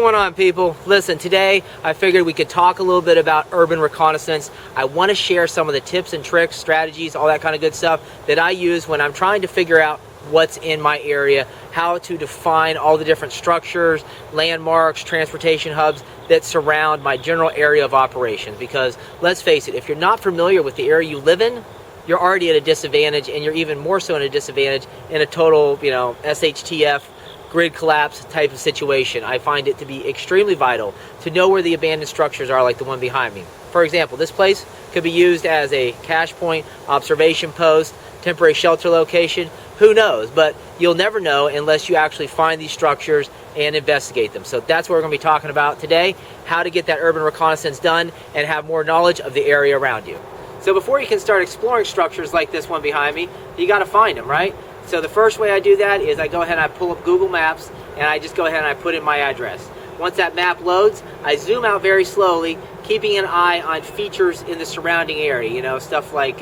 going on, people? Listen, today I figured we could talk a little bit about urban reconnaissance. I want to share some of the tips and tricks, strategies, all that kind of good stuff that I use when I'm trying to figure out what's in my area, how to define all the different structures, landmarks, transportation hubs that surround my general area of operations. Because let's face it, if you're not familiar with the area you live in, you're already at a disadvantage, and you're even more so at a disadvantage in a total, SHTF grid collapse type of situation. I find it to be extremely vital to know where the abandoned structures are, like the one behind me. For example, this place could be used as a cache point, observation post, temporary shelter location. Who knows? But you'll never know unless you actually find these structures and investigate them. So that's what we're going to be talking about today, how to get that urban reconnaissance done and have more knowledge of the area around you. So before you can start exploring structures like this one behind me, you got to find them, right? So the first way I do that is I go ahead and I pull up Google Maps, and I just go ahead and I put in my address. Once that map loads, I zoom out very slowly, keeping an eye on features in the surrounding area, stuff like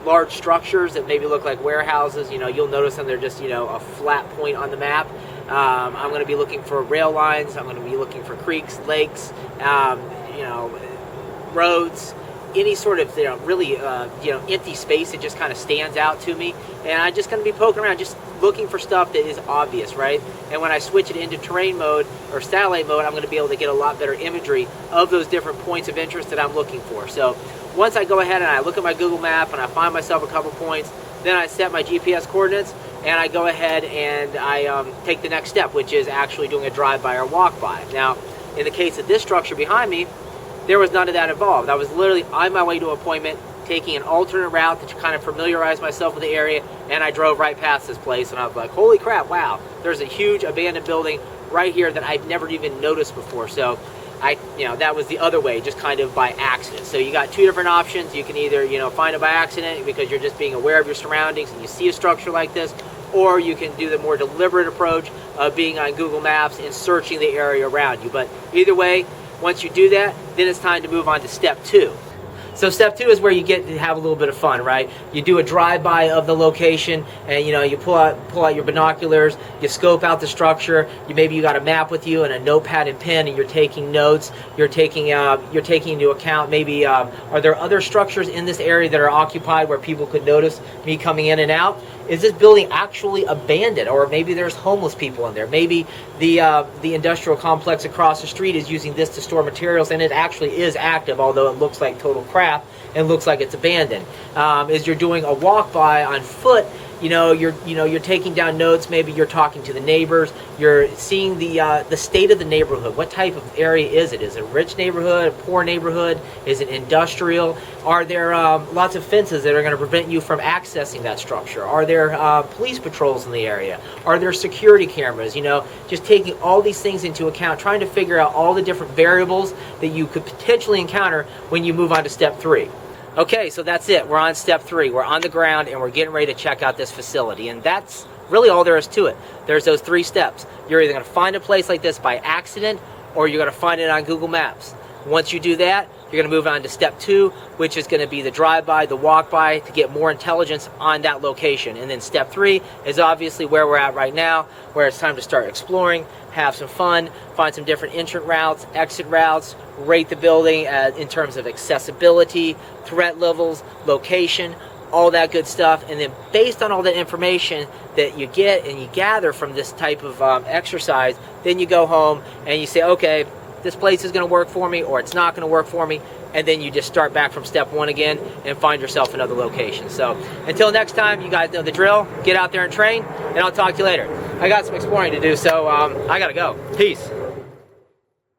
large structures that maybe look like warehouses. You'll notice them, they're just a flat point on the map. I'm going to be looking for rail lines. I'm going to be looking for creeks, lakes, roads, any sort of really empty space that just kind of stands out to me, and I'm just going to be poking around, just looking for stuff that is obvious, right? And when I switch it into terrain mode or satellite mode, I'm going to be able to get a lot better imagery of those different points of interest that I'm looking for. So once I go ahead and I look at my Google map and I find myself a couple points, then I set my GPS coordinates and I go ahead and I take the next step, which is actually doing a drive-by or walk-by. Now, in the case of this structure behind me, there was none of that involved. I was literally on my way to an appointment, taking an alternate route to kind of familiarize myself with the area, and I drove right past this place, and I was like, holy crap, wow, there's a huge abandoned building right here that I've never even noticed before. So that was the other way, just kind of by accident. So you got two different options. You can either, find it by accident because you're just being aware of your surroundings and you see a structure like this, or you can do the more deliberate approach of being on Google Maps and searching the area around you. But either way, once you do that, then it's time to move on to step 2. So step 2 is where you get to have a little bit of fun, right? You do a drive-by of the location, and you pull out your binoculars, you scope out the structure. Maybe you got a map with you and a notepad and pen, and you're taking notes. You're taking into account maybe are there other structures in this area that are occupied where people could notice me coming in and out? Is this building actually abandoned, or maybe there's homeless people in there? Maybe the industrial complex across the street is using this to store materials, and it actually is active, although it looks like total crap and looks like it's abandoned. As you're doing a walk by on foot, you're taking down notes. Maybe you're talking to the neighbors. You're seeing the state of the neighborhood. What type of area is it? Is it a rich neighborhood, a poor neighborhood? Is it industrial? Are there lots of fences that are going to prevent you from accessing that structure? Are there police patrols in the area? Are there security cameras? Just taking all these things into account, trying to figure out all the different variables that you could potentially encounter when you move on to step 3. Okay, so that's it. We're on step 3. We're on the ground, and we're getting ready to check out this facility. And that's really all there is to it. There's those 3 steps. You're either going to find a place like this by accident, or you're going to find it on Google Maps. Once you do that, you're going to move on to step 2, which is going to be the drive-by, the walk-by, to get more intelligence on that location. And then step 3 is obviously where we're at right now, where it's time to start exploring, have some fun, find some different entrance routes, exit routes, rate the building in terms of accessibility, threat levels, location, all that good stuff. And then based on all that information that you get and you gather from this type of exercise, then you go home and you say, okay, this place is going to work for me, or it's not going to work for me, and then you just start back from step 1 again and find yourself another location. So until next time, you guys know the drill. Get out there and train, and I'll talk to you later. I got some exploring to do, so I gotta go. Peace.